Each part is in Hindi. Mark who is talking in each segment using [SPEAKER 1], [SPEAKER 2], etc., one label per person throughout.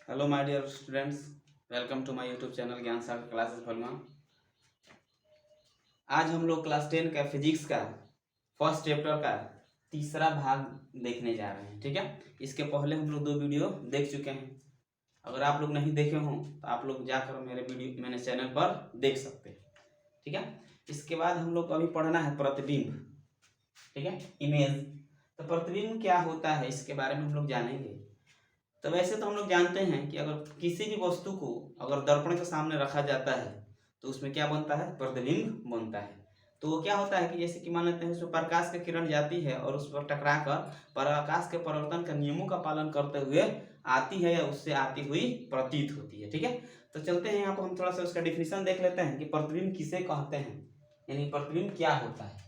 [SPEAKER 1] Hello my dear students, welcome to my YouTube channel Gyan Sagar classes फलमा। आज हम लोग क्लास 10 का फिजिक्स का फर्स्ट चैप्टर का तीसरा भाग देखने जा रहे हैं। ठीक है, इसके पहले हम लोग 2 वीडियो देख चुके हैं। अगर आप लोग नहीं देखे हों तो आप लोग जाकर मैंने चैनल पर देख सकते हैं। ठीक है, इसके बाद हम लोग को अभी पढ़ना है प्रतिबिंब। ठीक है, इमेज। तो प्रतिबिंब क्या होता है इसके बारे में हम लोग जानेंगे। तो वैसे तो हम लोग जानते हैं कि अगर किसी भी वस्तु को अगर दर्पण के सामने रखा जाता है तो उसमें क्या बनता है, प्रतिबिंब बनता है। तो वो क्या होता है कि जैसे कि मान लेते हैं उसमें प्रकाश की किरण जाती है और उस पर टकरा कर प्रकाश के परिवर्तन का नियमों का पालन करते हुए आती है या उससे आती हुई प्रतीत होती है। ठीक है, तो चलते हैं यहाँ पर हम थोड़ा सा उसका डिफिनीशन देख लेते हैं कि प्रतिबिंब किसे कहते हैं, यानी प्रतिबिंब क्या होता है।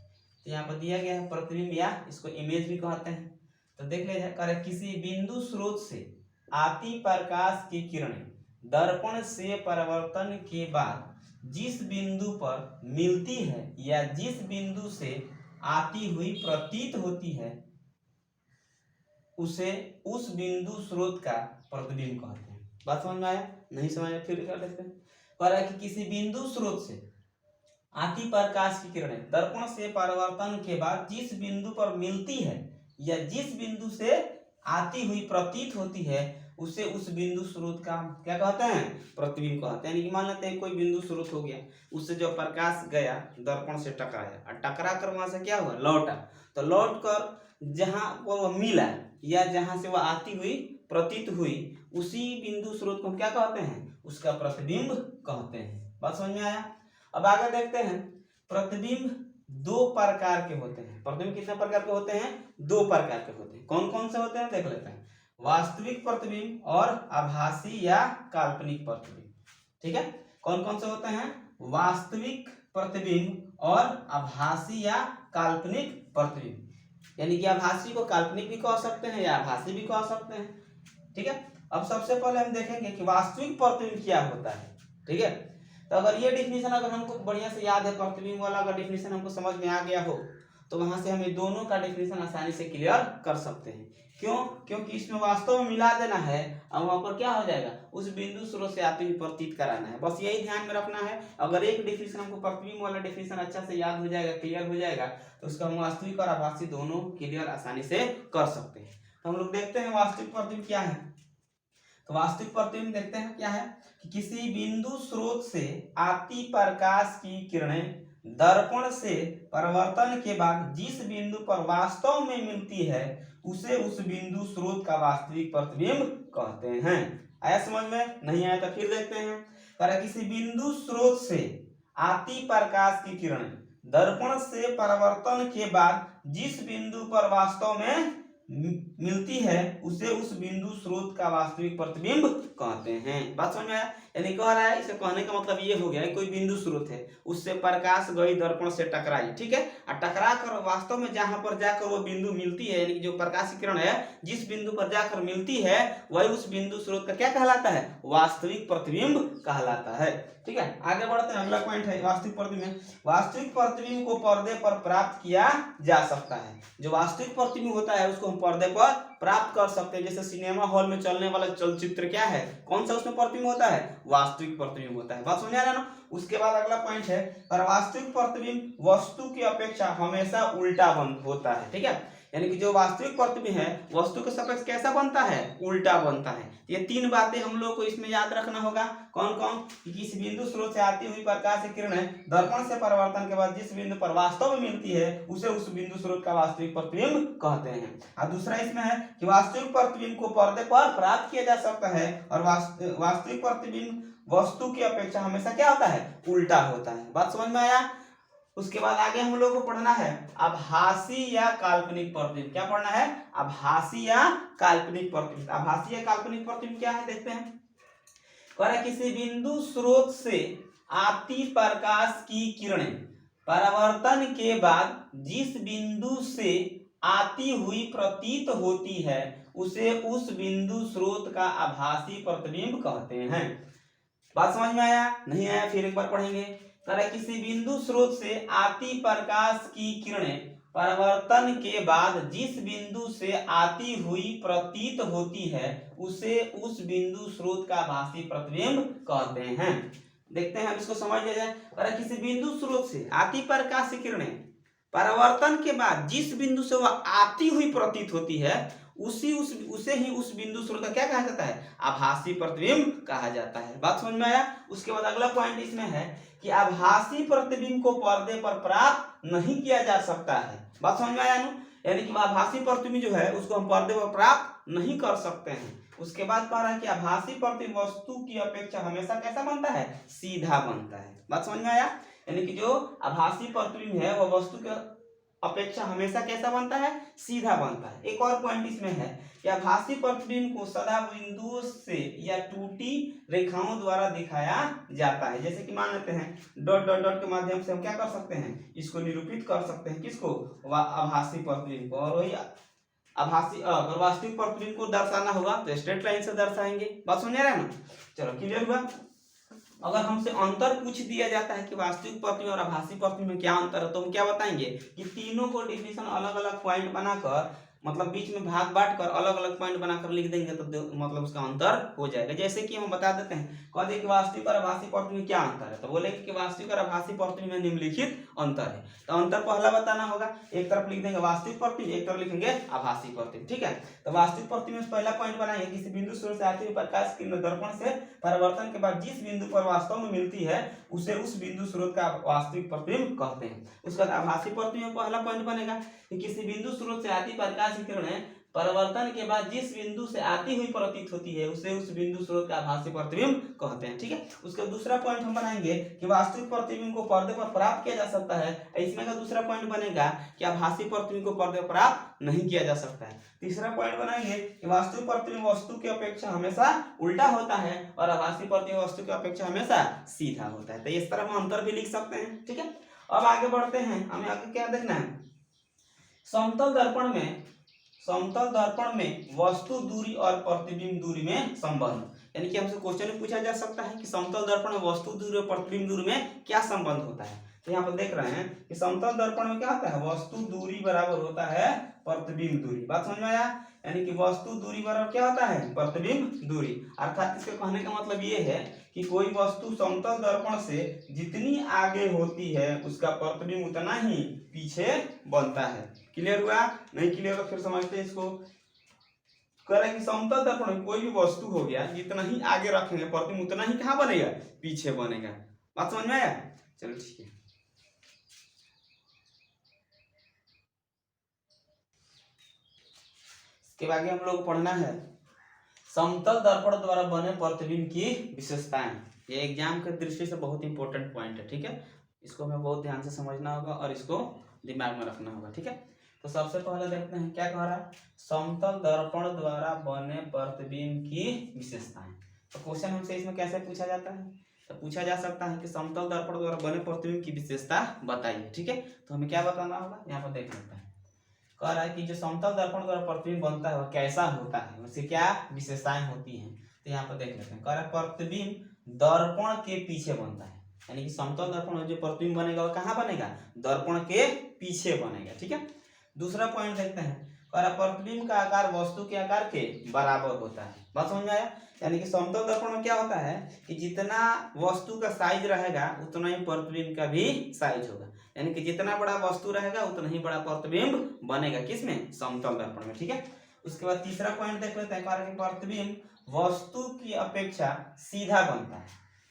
[SPEAKER 1] तो यहाँ पर दिया गया है प्रतिबिंब या इसको इमेज भी कहते हैं। तो देख लीजिए, कर किसी बिंदु स्रोत से आती प्रकाश की किरणें दर्पण से परिवर्तन के बाद जिस बिंदु पर मिलती है या जिस बिंदु से आती हुई प्रतीत होती है उसे उस बिंदु स्रोत का प्रतिबिंब कहते हैं। बात समझ में आया? नहीं समझ में फिर कर लेते हैं। कह रहा है कि किसी बिंदु स्रोत से आती प्रकाश की किरणें दर्पण से परिवर्तन के बाद जिस बिंदु पर मिलती है या जिस बिंदु से आती हुई प्रतीत होती है उसे उस बिंदु स्रोत का क्या कहते हैं, प्रतिबिंब कहते हैं। यानी कि मान लेते हैं कोई बिंदु स्रोत हो गया, उससे जो प्रकाश गया दर्पण से टकराया और टकरा कर वहां से क्या हुआ, लौटा। तो लौट कर जहां वो मिला या जहां से वह आती हुई प्रतीत हुई उसी बिंदु स्रोत को हम क्या कहते हैं, उसका प्रतिबिंब कहते हैं। बात समझ में आया? अब आगे देखते हैं। प्रतिबिंब 2 प्रकार के होते हैं। प्रतिबिंब कितने प्रकार के होते हैं? 2 प्रकार के होते हैं। कौन कौन से होते हैं देख लेते हैं। वास्तविक प्रतिबिंब और आभासी या काल्पनिक प्रतिबिंब। ठीक है, कौन कौन से होते हैं? वास्तविक प्रतिबिंब और आभासी या काल्पनिक प्रतिबिंब। यानी कि आभासी को काल्पनिक भी कह सकते हैं या आभासी भी कह सकते हैं। ठीक है, अब सबसे पहले हम देखेंगे कि वास्तविक प्रतिबिंब क्या होता है। ठीक है, तो अगर ये डिफिनीशन अगर हमको बढ़िया से याद है, प्रतिबिंब वाला अगर डिफिनीशन हमको समझ में आ गया हो तो वहां से हम ये दोनों का डिफिनीशन आसानी से क्लियर कर सकते हैं। क्यों? क्योंकि इसमें वास्तव में मिला देना है और वहां पर क्या हो जाएगा, उस बिंदु स्रोत से आती हुई प्रतीत कराना है। बस यही ध्यान में रखना है। अगर एक डिफिनीशन हमको प्रतिबिंब वाला डिफिनीशन अच्छा से याद हो जाएगा, क्लियर हो जाएगा, तो उसका हम वास्तविक और आभासी दोनों क्लियर आसानी से कर सकते हैं। तो हम लोग देखते हैं वास्तविक प्रतिबिंब क्या है। तो वास्तविक प्रतिबिंब देखते हैं क्या है कि किसी बिंदु स्रोत से आती प्रकाश की किरणें दर्पण से परिवर्तन के बाद जिस बिंदु पर वास्तव में मिलती है उसे उस बिंदु स्रोत का वास्तविक प्रतिबिंब कहते हैं। आया समझ में? नहीं आया तो फिर देखते हैं। पर किसी बिंदु स्रोत से आती प्रकाश की किरणें दर्पण से परिवर्तन के बाद जिस बिंदु पर वास्तव में मिलती है उसे उस बिंदु स्रोत का वास्तविक प्रतिबिंब कहते हैं। बात समझ में आया? यानी कह रहा है, इसे कहने का मतलब ये हो गया है कोई बिंदु स्रोत है, उससे प्रकाश गई दर्पण से टकराई। ठीक है, और टकरा कर वास्तव में जहां पर जाकर वो बिंदु मिलती है, यानी जो प्रकाश की किरण है जिस बिंदु पर जाकर मिलती है वही उस बिंदु स्रोत का क्या कहलाता है, वास्तविक प्रतिबिंब कहलाता है। ठीक है, आगे बढ़ते हैं। अगला पॉइंट है वास्तविक प्रतिबिंब। वास्तविक प्रतिबिंब को पर्दे पर प्राप्त किया जा सकता है। जो वास्तविक प्रतिबिंब होता है उसको हम पर्दे पर प्राप्त कर सकते हैं। जैसे सिनेमा हॉल में चलने वाला चलचित्र क्या है, कौन सा उसमें प्रतिबिंब होता है, वास्तविक प्रतिबिंब होता है। बात समझ आ रहा है ना? उसके बाद अगला पॉइंट है, पर वास्तविक प्रतिबिंब वस्तु की अपेक्षा हमेशा उल्टा बन होता है। ठीक है, यानी कि जो वास्तविक प्रतिबिंब है वस्तु के सापेक्ष कैसा बनता है, उल्टा बनता है। ये 3 बातें हम लोग को इसमें याद रखना होगा। कौन कौन? कि किसी बिंदु स्रोत से आती हुई प्रकाश की किरणें दर्पण से परिवर्तन के बाद जिस बिंदु पर वास्तव में मिलती है उसे उस बिंदु स्रोत का वास्तविक प्रतिबिंब कहते हैं। और दूसरा इसमें है कि वास्तविक प्रतिबिंब को पर्दे पर प्राप्त किया जा सकता है और वास्तविक प्रतिबिंब वस्तु की अपेक्षा हमेशा क्या होता है, उल्टा होता है। बात समझ में आया? उसके बाद आगे हम लोग को पढ़ना है आभासी या काल्पनिक प्रतिबिंब। क्या पढ़ना है? आभासी या काल्पनिक प्रतिबिंब। आभासी या काल्पनिक प्रतिबिंब क्या है देखते हैं। किसी बिंदु स्रोत से आती प्रकाश की किरणें परावर्तन के बाद जिस बिंदु से आती हुई प्रतीत होती है उसे उस बिंदु स्रोत का आभासी प्रतिबिंब कहते हैं। बात समझ में आया? नहीं आया फिर एक बार पढ़ेंगे। किसी बिंदु स्रोत से आती प्रकाश की किरणें परिवर्तन के बाद जिस बिंदु से आती हुई प्रतीत होती है उसे उस बिंदु स्रोत का आभासी प्रतिबिंब कहते हैं। देखते हैं, हम इसको समझ लिया जाए। और किसी बिंदु स्रोत से आती प्रकाश की किरणें परिवर्तन के बाद जिस बिंदु से वह आती हुई प्रतीत होती है उसे ही उस बिंदु स्रोत का क्या कहा जाता है, आभासी प्रतिबिंब कहा जाता है। बात समझ में आया। उसके बाद अगला पॉइंट इसमें है कि आभासी प्रतिबिंब को पर्दे पर प्राप्त नहीं किया जा सकता है। बात समझ में आया ना, यानी कि आभासी प्रतिबिंब जो है उसको हम पर्दे पर प्राप्त नहीं कर सकते हैं। उसके बाद कह रहा है कि आभासी प्रतिबिंब वस्तु की अपेक्षा हमेशा कैसा बनता है, सीधा बनता है। बात समझ में आया। यानी कि जो आभासी प्रतिबिंब है वह वस्तु के अपेक्षा हमेशा कैसा बनता है, सीधा बनता है। एक और पॉइंट इसमें है कि आभासी प्रतिबिंब को सदा बिंदुओं से या टूटी रेखाओं द्वारा दिखाया जाता है। जैसे कि मान लेते हैं डॉट डॉट डॉट के माध्यम से हम क्या कर सकते हैं, इसको निरूपित कर सकते हैं। किसको, आभासी प्रतिबिंब को। और वही आभासी अगर वास्तविक प्रतिबिंब को दर्शाना होगा तो स्ट्रेट लाइन से दर्शाएंगे। बात समझ रहे हैं ना। चलो क्लियर हुआ। अगर हमसे अंतर पूछ दिया जाता है कि वास्तविक प्रतिबिंब और आभासी प्रतिबिंब में क्या अंतर है तो हम क्या बताएंगे कि तीनों को डिफिनेशन अलग अलग पॉइंट बनाकर, मतलब बीच में भाग बांट कर अलग अलग पॉइंट बनाकर लिख देंगे तो मतलब उसका अंतर हो जाएगा। जैसे कि हम बता देते हैं, कह दे कि वास्तविक और आभासी प्रतिबिंब में क्या अंतर है, तो बोलेंगे कि वास्तविक और आभासी प्रतिबिंब में निम्नलिखित अंतर है। तो अंतर पहला बताना होगा, एक तरफ लिख देंगे वास्तविक प्रतिबिंब, एक तरफ लिखेंगे आभासी प्रतिबिंब। ठीक है, तो वास्तविक प्रतिबिंब में पहला पॉइंट बनाएंगे, किसी बिंदु स्रोत से आती हुई प्रकाश किरण दर्पण से परिवर्तन के बाद जिस बिंदु पर वास्तव में मिलती है उसे उस बिंदु स्रोत का वास्तविक प्रतिबिंब कहते हैं। उसके बाद आभासी प्रतिबिंब में पहला पॉइंट बनेगा कि किसी बिंदु स्रोत से आती प्रकाश की किरणें परिवर्तन के बाद जिस बिंदु से आती हुई प्रतीत होती है उसे उस बिंदु स्रोत का आभासी प्रतिबिंब कहते हैं। ठीक है, उसका दूसरा पॉइंट हम बनाएंगे कि वास्तविक प्रतिबिंब को पर्दे पर प्राप्त किया जा सकता है। इसमें का दूसरा पॉइंट बनेगा कि आभासी प्रतिबिंब को पर्दे पर प्राप्त नहीं किया जा सकता है। तीसरा पॉइंट बनाएंगे कि वास्तविक प्रतिबिंब वस्तु की अपेक्षा हमेशा उल्टा होता है और आभासी प्रतिबिंब वस्तु की अपेक्षा हमेशा सीधा होता है। तो इस तरह हम अंतर भी लिख सकते हैं। ठीक है, अब आगे बढ़ते हैं। हमें आगे क्या देखना है, समतल दर्पण में वस्तु दूरी और प्रतिबिंब दूरी में संबंध। यानी कि हमसे क्वेश्चन में पूछा जा सकता है कि समतल दर्पण में वस्तु दूरी और प्रतिबिंब दूरी में क्या संबंध होता है। तो यहाँ पर देख रहे हैं कि समतल दर्पण में क्या होता है, वस्तु दूरी बराबर होता है प्रतिबिंब दूरी। बात समझ में आया। यानी कि वस्तु दूरी बराबर क्या होता है, प्रतिबिंब दूरी। अर्थात इसके कहने का मतलब ये है कि कोई वस्तु समतल दर्पण से जितनी आगे होती है उसका प्रतिबिंब उतना ही पीछे बनता है। क्लियर हुआ, नहीं क्लियर हुआ फिर समझते हैं इसको। कह रहे हैं कि समतल दर्पण में कोई भी वस्तु हो गया जितना ही आगे रखेंगे प्रतिबिंब उतना ही कहाँ बनेगा, पीछे बनेगा। बात समझ में आया। चलो ठीक है, इसके आगे हम लोग पढ़ना है समतल दर्पण द्वारा बने प्रतिबिंब की विशेषताएं। ये एग्जाम के दृष्टि से बहुत इंपॉर्टेंट पॉइंट है। ठीक है, इसको हमें बहुत ध्यान से समझना होगा और इसको दिमाग में रखना होगा। ठीक है, तो सबसे पहले देखते हैं क्या कह रहा है, समतल दर्पण द्वारा बने प्रतिबिंब की विशेषताएं। तो क्वेश्चन हमसे इसमें कैसे पूछा जाता है, तो पूछा जा सकता है कि समतल दर्पण द्वारा बने प्रतिबिंब की विशेषता बताइए। ठीक है, तो हमें क्या बताना होगा, यहाँ पर देख लेते हैं। कह रहा है कि जो समतल दर्पण द्वारा प्रतिबिंब बनता है वह कैसा होता है, उससे क्या विशेषताएं होती हैं। तो यहाँ पर देख लेते हैं। कह रहा है प्रतिबिंब दर्पण के पीछे बनता है, यानी कि समतल दर्पण में जो प्रतिबिंब बनेगा वह कहाँ बनेगा, दर्पण के पीछे बनेगा। ठीक है, दूसरा पॉइंट देखते हैं। कह रहा प्रतिबिंब का आकार वस्तु के आकार के बराबर होता है। बात समझ में आया। यानी कि समतल दर्पण में क्या होता है कि जितना वस्तु का साइज रहेगा उतना ही प्रतिबिंब का भी साइज होगा। यानी कि जितना बड़ा वस्तु रहेगा उतना ही बड़ा प्रतिबिंब बनेगा, किसमें, समतल दर्पण में। ठीक है, उसके बाद तीसरा पॉइंट देख लेते हैं। कारण कि प्रतिबिंब वस्तु की अपेक्षा सीधा बनता है।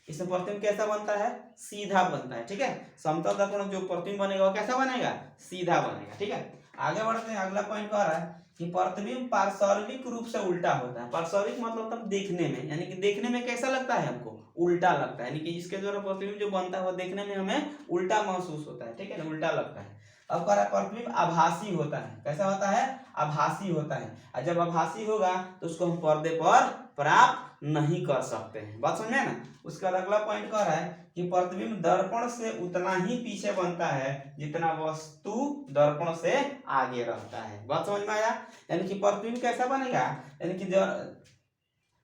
[SPEAKER 1] इसमें प्रतिबिंब कैसा बनता है, सीधा बनता है। ठीक है, समतल दर्पण में जो प्रतिबिंब बनेगा वो कैसा बनेगा, सीधा बनेगा। ठीक है, आगे बढ़ते हैं। अगला पॉइंट कह रहा है कि प्रतिबिंब पार्श्विक रूप से उल्टा होता है। पार्श्विक मतलब तब देखने में, यानी कि देखने में कैसा लगता है हमको, उल्टा लगता है। यानी कि इसके द्वारा प्रतिबिंब जो बनता है वो देखने में हमें उल्टा महसूस होता है। ठीक है ना, उल्टा लगता है। अब कह रहा है प्रतिबिंब आभासी होता है। कैसा होता है, आभासी होता है। और जब आभासी होगा तो उसको हम पर्दे पर प्राप्त नहीं कर सकते हैं। बात समझे ना। उसका अगला पॉइंट कह रहा है कि प्रतिबिंब दर्पण से उतना ही पीछे बनता है जितना वस्तु दर्पण से आगे रहता है। बात समझ में आया। यानी कि प्रतिबिंब कैसा बनेगा, यानी कि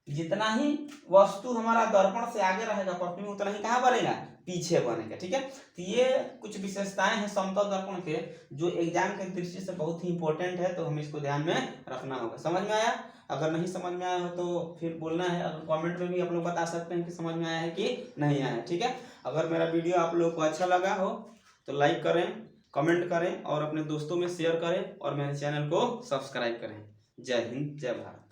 [SPEAKER 1] जितना ही वस्तु हमारा दर्पण से आगे रहेगा प्रतिबिंब उतना ही कहाँ बनेगा, पीछे बने का। ठीक है, तो ये कुछ विशेषताएं हैं समतल दर्पण के जो एग्जाम के दृष्टि से बहुत ही इंपॉर्टेंट है, तो हमें इसको ध्यान में रखना होगा। समझ में आया? अगर नहीं समझ में आया हो तो फिर बोलना है, अगर कमेंट में भी आप लोग बता सकते हैं कि समझ में आया है कि नहीं आया है। ठीक है, अगर मेरा वीडियो आप लोग को अच्छा लगा हो तो लाइक करें, कमेंट करें और अपने दोस्तों में शेयर करें और मेरे चैनल को सब्सक्राइब करें। जय हिंद, जय भारत।